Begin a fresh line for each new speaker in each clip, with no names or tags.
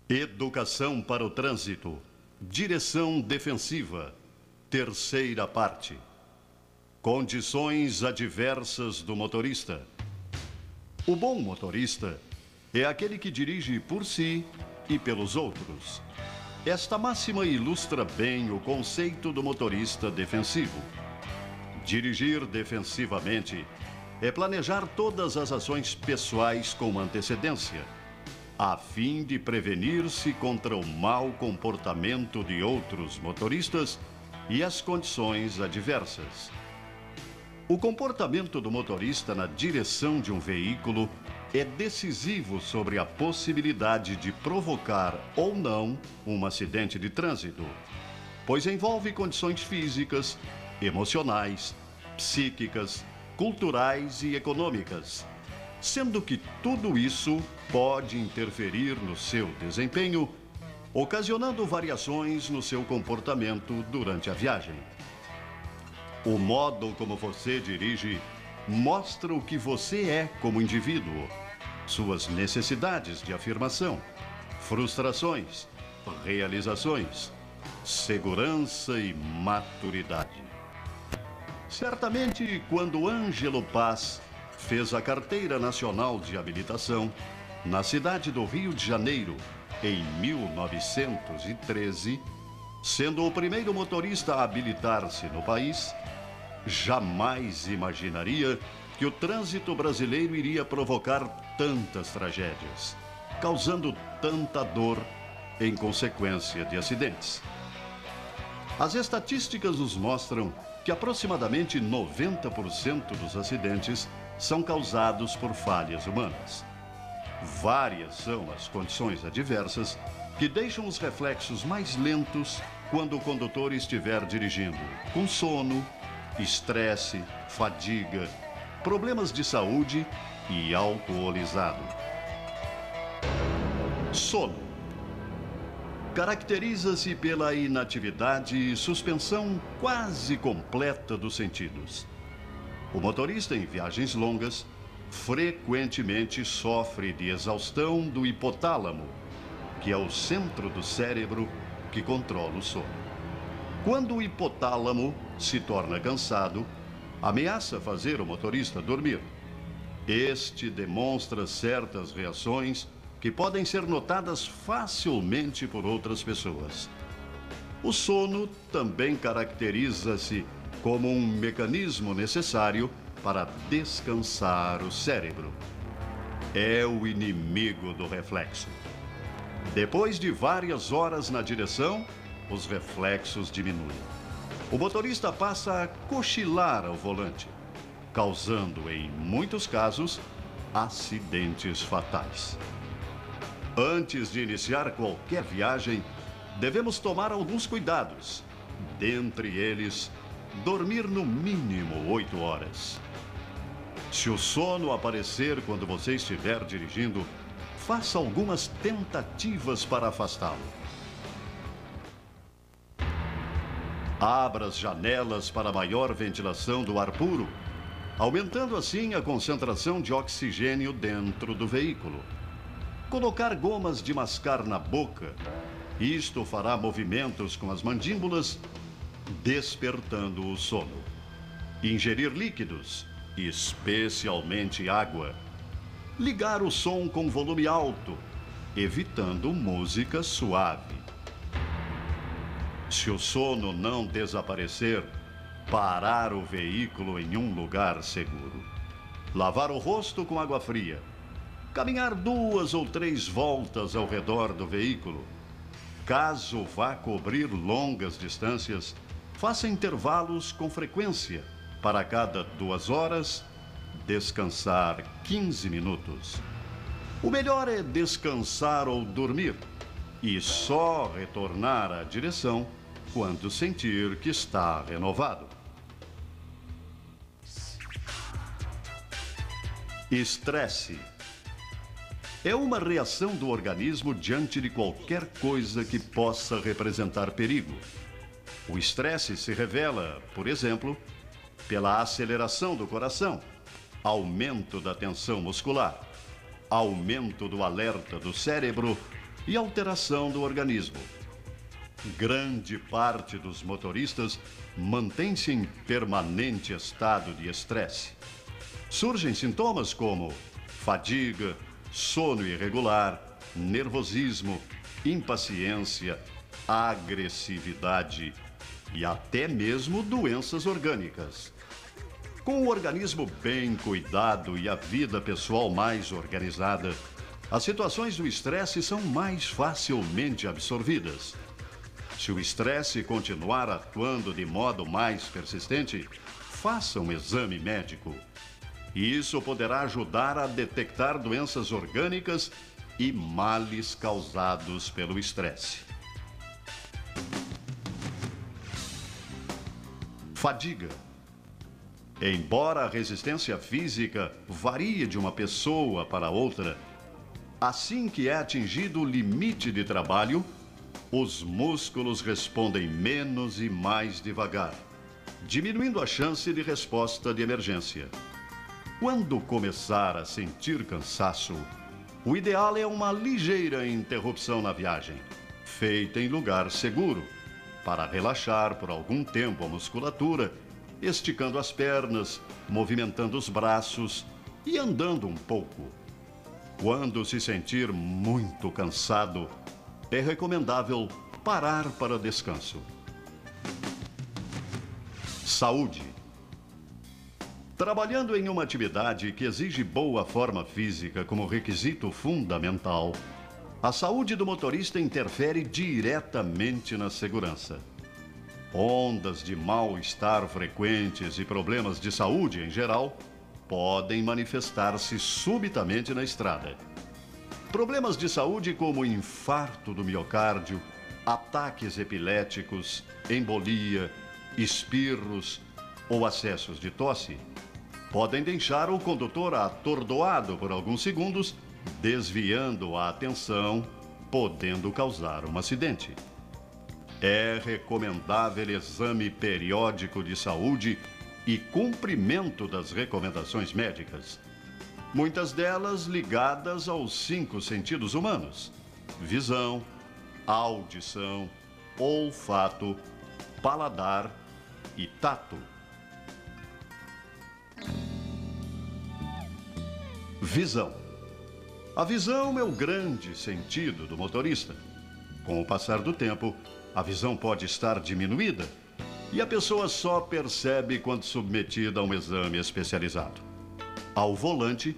Educação para o trânsito. Direção defensiva. Terceira parte. Condições adversas do motorista. O bom motorista é aquele que dirige por si e pelos outros. Esta máxima ilustra bem o conceito do motorista defensivo. Dirigir defensivamente é planejar todas as ações pessoais com antecedência, a fim de prevenir-se contra o mau comportamento de outros motoristas e as condições adversas. O comportamento do motorista na direção de um veículo é decisivo sobre a possibilidade de provocar ou não um acidente de trânsito, pois envolve condições físicas, emocionais, psíquicas, culturais e econômicas, sendo que tudo isso pode interferir no seu desempenho, ocasionando variações no seu comportamento durante a viagem. O modo como você dirige mostra o que você é como indivíduo, suas necessidades de afirmação, frustrações, realizações, segurança e maturidade. Certamente, quando Ângelo Paz fez a Carteira Nacional de Habilitação na cidade do Rio de Janeiro, em 1913, sendo o primeiro motorista a habilitar-se no país, jamais imaginaria que o trânsito brasileiro iria provocar tantas tragédias, causando tanta dor em consequência de acidentes. As estatísticas nos mostram que aproximadamente 90% dos acidentes são causados por falhas humanas. Várias são as condições adversas que deixam os reflexos mais lentos quando o condutor estiver dirigindo, com sono, estresse, fadiga, problemas de saúde e alcoolizado. Sono. Caracteriza-se pela inatividade e suspensão quase completa dos sentidos. O motorista em viagens longas frequentemente sofre de exaustão do hipotálamo, que é o centro do cérebro que controla o sono. Quando o hipotálamo se torna cansado, ameaça fazer o motorista dormir. Este demonstra certas reações que podem ser notadas facilmente por outras pessoas. O sono também caracteriza-se como um mecanismo necessário para descansar o cérebro. É o inimigo do reflexo. Depois de várias horas na direção, os reflexos diminuem. O motorista passa a cochilar ao volante, causando, em muitos casos, acidentes fatais. Antes de iniciar qualquer viagem, devemos tomar alguns cuidados. Dentre eles, dormir no mínimo 8 horas. Se o sono aparecer quando você estiver dirigindo, faça algumas tentativas para afastá-lo. Abra as janelas para maior ventilação do ar puro, aumentando assim a concentração de oxigênio dentro do veículo. Colocar gomas de mascar na boca, isto fará movimentos com as mandíbulas, despertando o sono. Ingerir líquidos, especialmente água. Ligar o som com volume alto, evitando música suave. Se o sono não desaparecer, parar o veículo em um lugar seguro. Lavar o rosto com água fria. Caminhar 2 ou 3 voltas ao redor do veículo. Caso vá cobrir longas distâncias, faça intervalos com frequência. Para cada 2 horas, descansar 15 minutos. O melhor é descansar ou dormir e só retornar à direção quando sentir que está renovado. Estresse. É uma reação do organismo diante de qualquer coisa que possa representar perigo. O estresse se revela, por exemplo, pela aceleração do coração, aumento da tensão muscular, aumento do alerta do cérebro e alteração do organismo. Grande parte dos motoristas mantém-se em permanente estado de estresse. Surgem sintomas como fadiga, sono irregular, nervosismo, impaciência, agressividade e até mesmo doenças orgânicas. Com o organismo bem cuidado e a vida pessoal mais organizada, as situações do estresse são mais facilmente absorvidas. Se o estresse continuar atuando de modo mais persistente, faça um exame médico. Isso poderá ajudar a detectar doenças orgânicas e males causados pelo estresse. Fadiga. Embora a resistência física varie de uma pessoa para outra, assim que é atingido o limite de trabalho, os músculos respondem menos e mais devagar, diminuindo a chance de resposta de emergência. Quando começar a sentir cansaço, o ideal é uma ligeira interrupção na viagem, feita em lugar seguro, para relaxar por algum tempo a musculatura, esticando as pernas, movimentando os braços e andando um pouco. Quando se sentir muito cansado, é recomendável parar para descanso. Saúde. Trabalhando em uma atividade que exige boa forma física como requisito fundamental, a saúde do motorista interfere diretamente na segurança. Ondas de mal-estar frequentes e problemas de saúde em geral podem manifestar-se subitamente na estrada. Problemas de saúde como infarto do miocárdio, ataques epiléticos, embolia, espirros ou acessos de tosse podem deixar o condutor atordoado por alguns segundos, desviando a atenção, podendo causar um acidente. É recomendável exame periódico de saúde e cumprimento das recomendações médicas, muitas delas ligadas aos 5 sentidos humanos: visão, audição, olfato, paladar e tato. Visão. A visão é o grande sentido do motorista. Com o passar do tempo, a visão pode estar diminuída e a pessoa só percebe quando submetida a um exame especializado. Ao volante,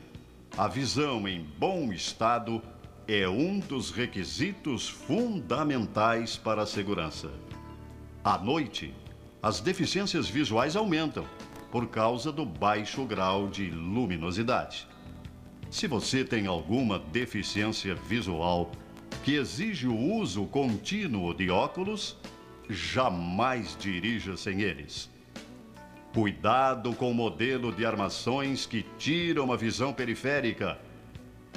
a visão em bom estado é um dos requisitos fundamentais para a segurança. À noite, as deficiências visuais aumentam por causa do baixo grau de luminosidade. Se você tem alguma deficiência visual que exige o uso contínuo de óculos, jamais dirija sem eles. Cuidado com o modelo de armações que tiram a visão periférica.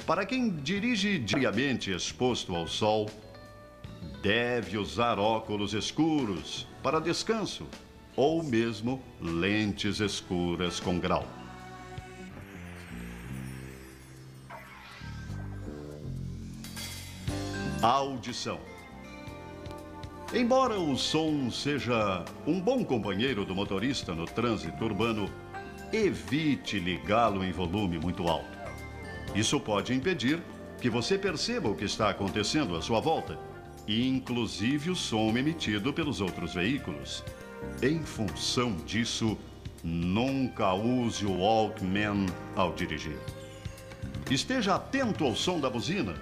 Para quem dirige diariamente exposto ao sol, deve usar óculos escuros para descanso ou mesmo lentes escuras com grau. Audição. Embora o som seja um bom companheiro do motorista no trânsito urbano, evite ligá-lo em volume muito alto. Isso pode impedir que você perceba o que está acontecendo à sua volta, inclusive o som emitido pelos outros veículos. Em função disso, nunca use o Walkman ao dirigir. Esteja atento ao som da buzina.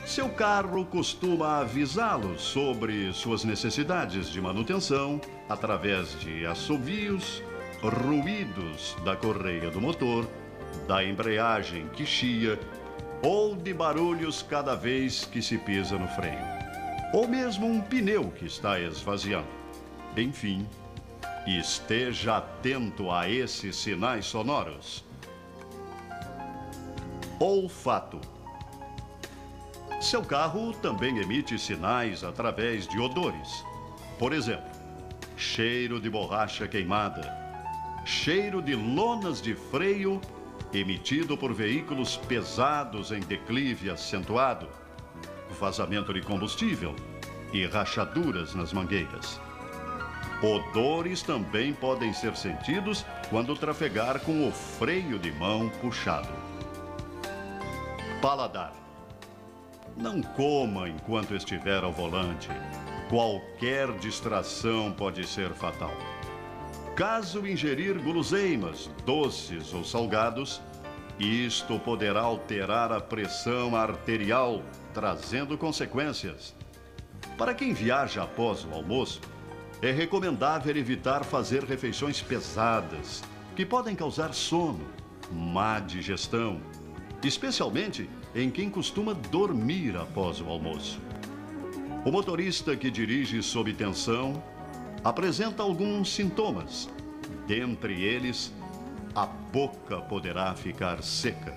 Seu carro costuma avisá-lo sobre suas necessidades de manutenção através de assovios, ruídos da correia do motor, da embreagem que chia ou de barulhos cada vez que se pisa no freio, ou mesmo um pneu que está esvaziando. Enfim, esteja atento a esses sinais sonoros. Olfato. Seu carro também emite sinais através de odores. Por exemplo, cheiro de borracha queimada, cheiro de lonas de freio emitido por veículos pesados em declive acentuado, vazamento de combustível e rachaduras nas mangueiras. Odores também podem ser sentidos quando trafegar com o freio de mão puxado. Paladar. Não coma enquanto estiver ao volante. Qualquer distração pode ser fatal. Caso ingerir guloseimas, doces ou salgados, isto poderá alterar a pressão arterial, trazendo consequências. Para quem viaja após o almoço, é recomendável evitar fazer refeições pesadas, que podem causar sono, má digestão, especialmente em quem costuma dormir após o almoço. O motorista que dirige sob tensão apresenta alguns sintomas. Dentre eles, a boca poderá ficar seca.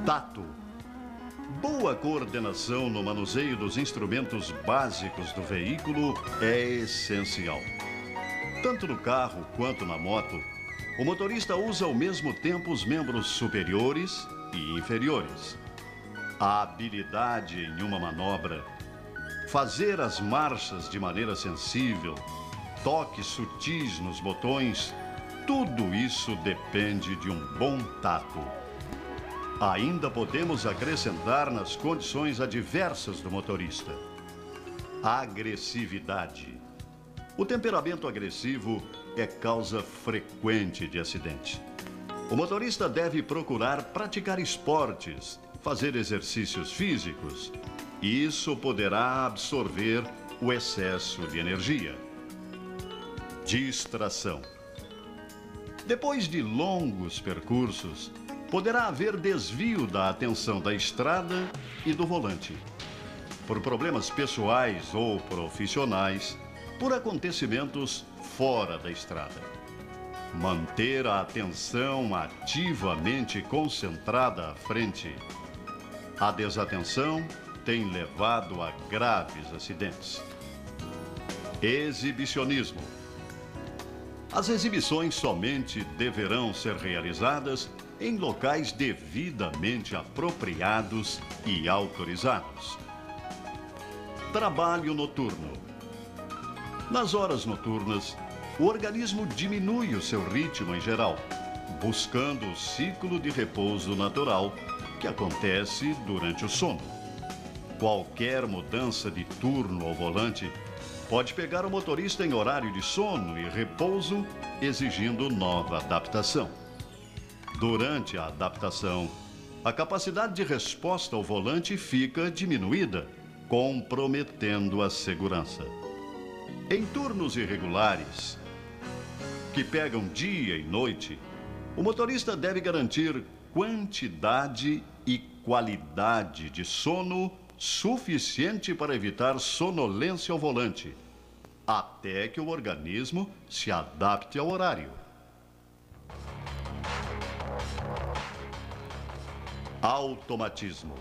Tato. Boa coordenação no manuseio dos instrumentos básicos do veículo é essencial. Tanto no carro quanto na moto, o motorista usa ao mesmo tempo os membros superiores e inferiores. A habilidade em uma manobra, fazer as marchas de maneira sensível, toques sutis nos botões, tudo isso depende de um bom tato. Ainda podemos acrescentar nas condições adversas do motorista. Agressividade. O temperamento agressivo é causa frequente de acidente. O motorista deve procurar praticar esportes, fazer exercícios físicos. Isso poderá absorver o excesso de energia. Distração. Depois de longos percursos, poderá haver desvio da atenção da estrada e do volante. Por problemas pessoais ou profissionais, por acontecimentos fora da estrada. Manter a atenção ativamente concentrada à frente. A desatenção tem levado a graves acidentes. Exibicionismo. As exibições somente deverão ser realizadas em locais devidamente apropriados e autorizados. Trabalho noturno. Nas horas noturnas, o organismo diminui o seu ritmo em geral, buscando o ciclo de repouso natural que acontece durante o sono. Qualquer mudança de turno ao volante pode pegar o motorista em horário de sono e repouso, exigindo nova adaptação. Durante a adaptação, a capacidade de resposta ao volante fica diminuída, comprometendo a segurança. Em turnos irregulares, que pegam dia e noite, o motorista deve garantir quantidade e qualidade de sono suficiente para evitar sonolência ao volante, até que o organismo se adapte ao horário. Automatismo.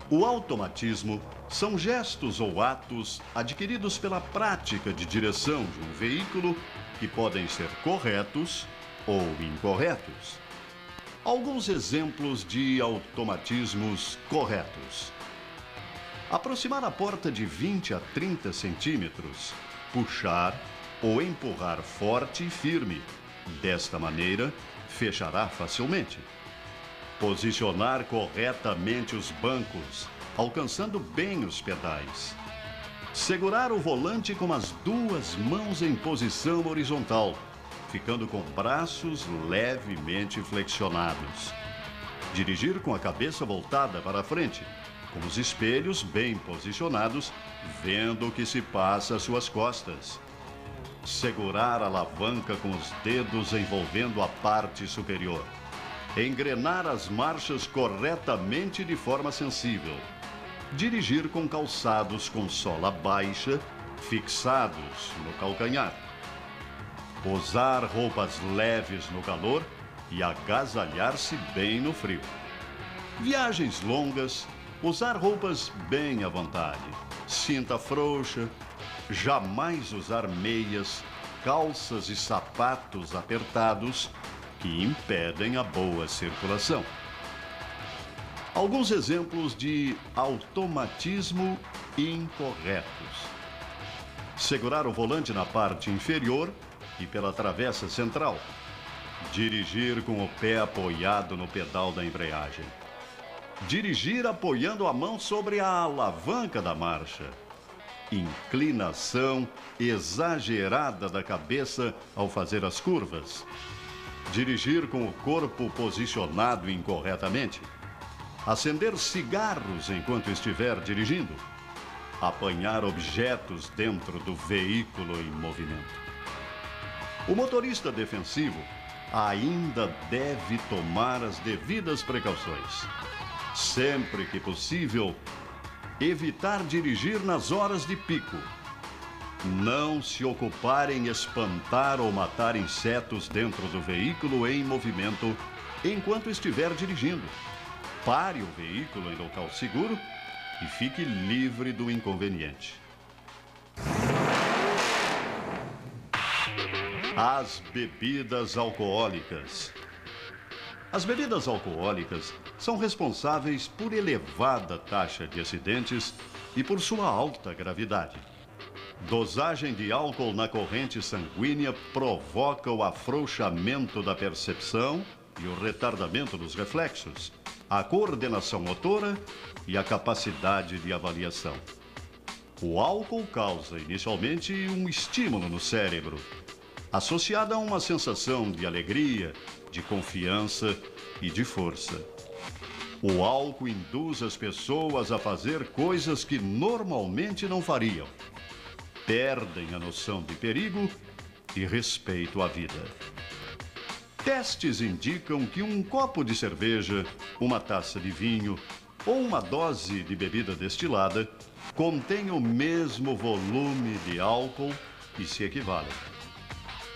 O automatismo são gestos ou atos adquiridos pela prática de direção de um veículo que podem ser corretos ou incorretos. Alguns exemplos de automatismos corretos. Aproximar a porta de 20 a 30 centímetros, puxar ou empurrar forte e firme. Desta maneira, fechará facilmente. Posicionar corretamente os bancos, alcançando bem os pedais. Segurar o volante com as duas mãos em posição horizontal, ficando com braços levemente flexionados. Dirigir com a cabeça voltada para a frente, com os espelhos bem posicionados, vendo o que se passa às suas costas. Segurar a alavanca com os dedos envolvendo a parte superior. Engrenar as marchas corretamente de forma sensível. Dirigir com calçados com sola baixa, fixados no calcanhar. Usar roupas leves no calor e agasalhar-se bem no frio. Viagens longas, usar roupas bem à vontade. Cinta frouxa, jamais usar meias, calças e sapatos apertados que impedem a boa circulação. Alguns exemplos de automatismo incorretos: segurar o volante na parte inferior e pela travessa central. Dirigir com o pé apoiado no pedal da embreagem. Dirigir apoiando a mão sobre a alavanca da marcha. Inclinação exagerada da cabeça ao fazer as curvas. Dirigir com o corpo posicionado incorretamente. Acender cigarros enquanto estiver dirigindo. Apanhar objetos dentro do veículo em movimento. O motorista defensivo ainda deve tomar as devidas precauções. Sempre que possível, evitar dirigir nas horas de pico. Não se ocupar em espantar ou matar insetos dentro do veículo em movimento enquanto estiver dirigindo. Pare o veículo em local seguro e fique livre do inconveniente. As bebidas alcoólicas. As bebidas alcoólicas são responsáveis por elevada taxa de acidentes e por sua alta gravidade. Dosagem de álcool na corrente sanguínea provoca o afrouxamento da percepção e o retardamento dos reflexos, a coordenação motora e a capacidade de avaliação. O álcool causa inicialmente um estímulo no cérebro, associada a uma sensação de alegria, de confiança e de força. O álcool induz as pessoas a fazer coisas que normalmente não fariam. Perdem a noção de perigo e respeito à vida. Testes indicam que um copo de cerveja, uma taça de vinho ou uma dose de bebida destilada contém o mesmo volume de álcool e se equivalem.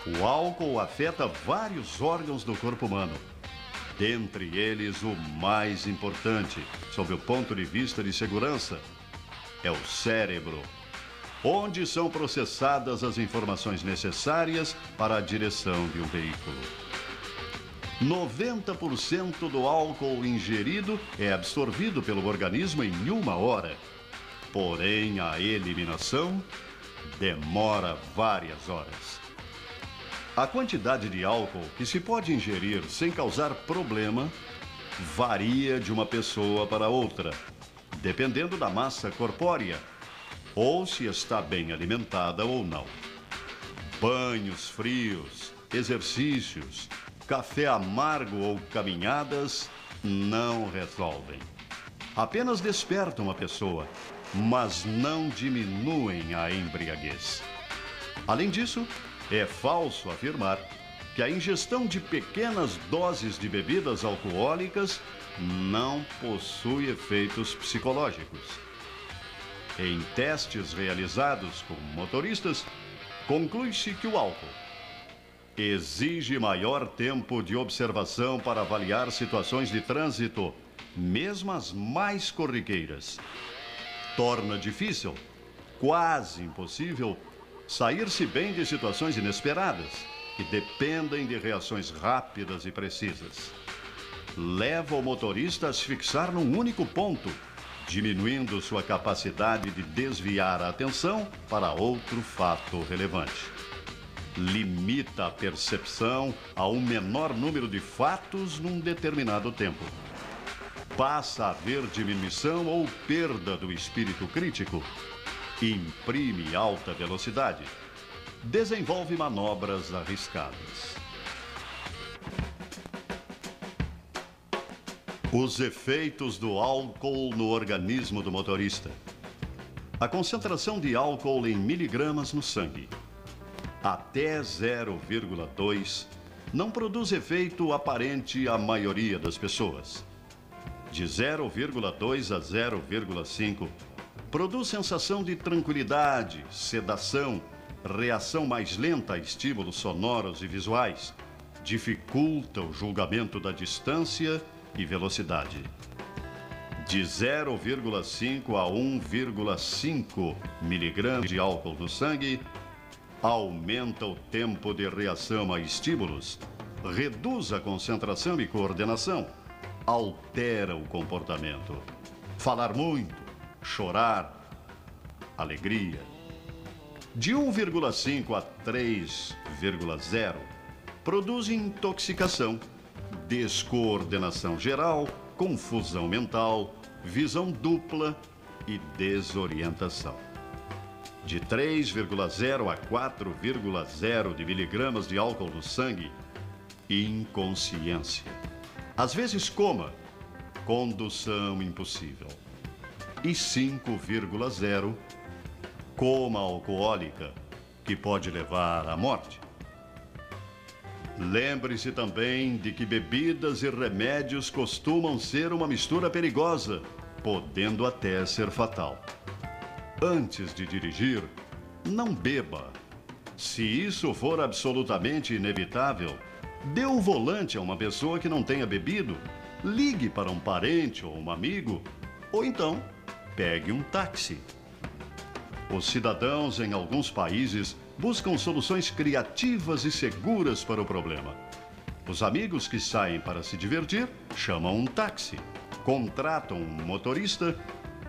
O álcool afeta vários órgãos do corpo humano, dentre eles o mais importante, sob o ponto de vista de segurança, é o cérebro, onde são processadas as informações necessárias para a direção de um veículo. 90% do álcool ingerido é absorvido pelo organismo em 1 hora, porém a eliminação demora várias horas. A quantidade de álcool que se pode ingerir sem causar problema varia de uma pessoa para outra, dependendo da massa corpórea ou se está bem alimentada ou não. Banhos frios, exercícios, café amargo ou caminhadas não resolvem. Apenas despertam a pessoa, mas não diminuem a embriaguez. Além disso, é falso afirmar que a ingestão de pequenas doses de bebidas alcoólicas não possui efeitos psicológicos. Em testes realizados com motoristas, conclui-se que o álcool exige maior tempo de observação para avaliar situações de trânsito, mesmo as mais corriqueiras. Torna difícil, quase impossível, sair-se bem de situações inesperadas, que dependem de reações rápidas e precisas. Leva o motorista a se fixar num único ponto, diminuindo sua capacidade de desviar a atenção para outro fato relevante. Limita a percepção a um menor número de fatos num determinado tempo. Passa a haver diminuição ou perda do espírito crítico. Imprime alta velocidade. Desenvolve manobras arriscadas. Os efeitos do álcool no organismo do motorista. A concentração de álcool em miligramas no sangue, até 0,2, não produz efeito aparente à maioria das pessoas. De 0,2 a 0,5, produz sensação de tranquilidade, sedação, reação mais lenta a estímulos sonoros e visuais, dificulta o julgamento da distância e velocidade. De 0,5 a 1,5 miligramas de álcool no sangue, aumenta o tempo de reação a estímulos, reduz a concentração e coordenação, altera o comportamento. Falar muito, chorar, alegria. De 1,5 a 3,0 produz intoxicação, descoordenação geral, confusão mental, visão dupla e desorientação. De 3,0 a 4,0 de miligramas de álcool no sangue, inconsciência. Às vezes coma, condução impossível. E 5,0, coma alcoólica, que pode levar à morte. Lembre-se também de que bebidas e remédios costumam ser uma mistura perigosa, podendo até ser fatal. Antes de dirigir, não beba. Se isso for absolutamente inevitável, dê o volante a uma pessoa que não tenha bebido, ligue para um parente ou um amigo, ou então pegue um táxi. Os cidadãos em alguns países buscam soluções criativas e seguras para o problema. Os amigos que saem para se divertir chamam um táxi, contratam um motorista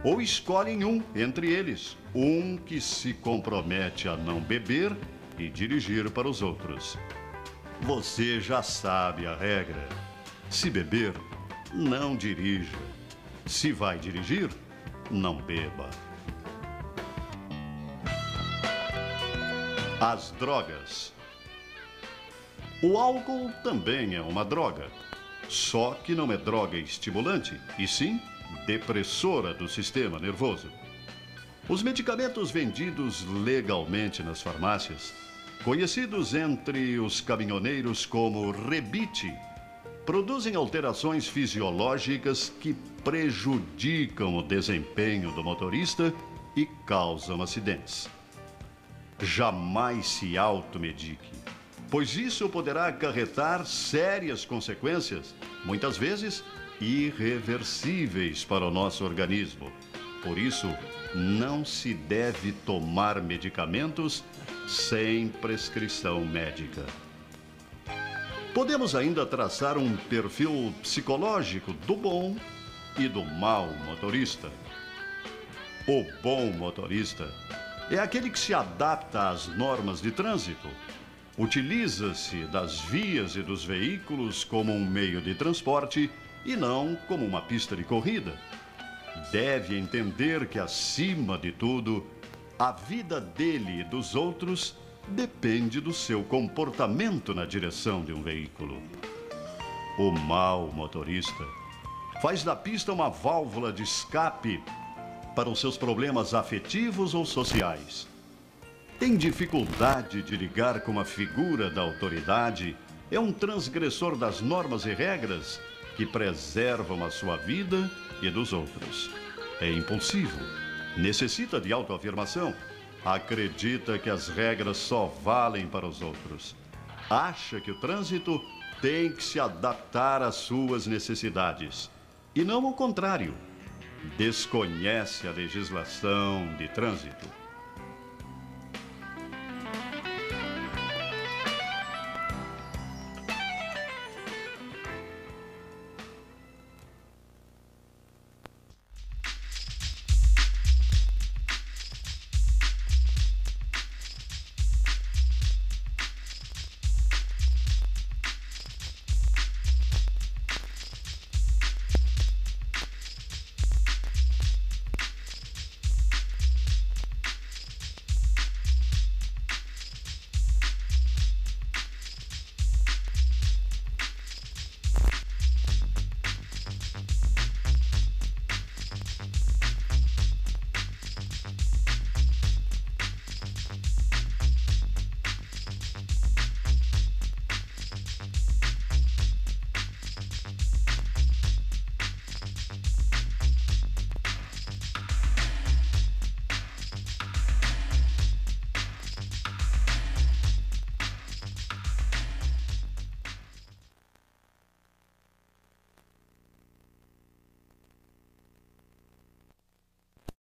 ou escolhem um entre eles, um que se compromete a não beber e dirigir para os outros. Você já sabe a regra. Se beber, não dirija. Se vai dirigir, não beba. As drogas. O álcool também é uma droga, só que não é droga estimulante, e sim depressora do sistema nervoso. Os medicamentos vendidos legalmente nas farmácias, conhecidos entre os caminhoneiros como rebite, produzem alterações fisiológicas que prejudicam o desempenho do motorista e causam acidentes. Jamais se automedique, pois isso poderá acarretar sérias consequências, muitas vezes irreversíveis para o nosso organismo. Por isso, não se deve tomar medicamentos sem prescrição médica. Podemos ainda traçar um perfil psicológico do bom e do mau motorista. O bom motorista é aquele que se adapta às normas de trânsito, utiliza-se das vias e dos veículos como um meio de transporte e não como uma pista de corrida. Deve entender que, acima de tudo, a vida dele e dos outros depende do seu comportamento na direção de um veículo. O mau motorista faz da pista uma válvula de escape para os seus problemas afetivos ou sociais. Tem dificuldade de lidar com a figura da autoridade, é um transgressor das normas e regras que preservam a sua vida e dos outros. É impulsivo, necessita de autoafirmação, acredita que as regras só valem para os outros, acha que o trânsito tem que se adaptar às suas necessidades, e não o contrário. Desconhece a legislação de trânsito.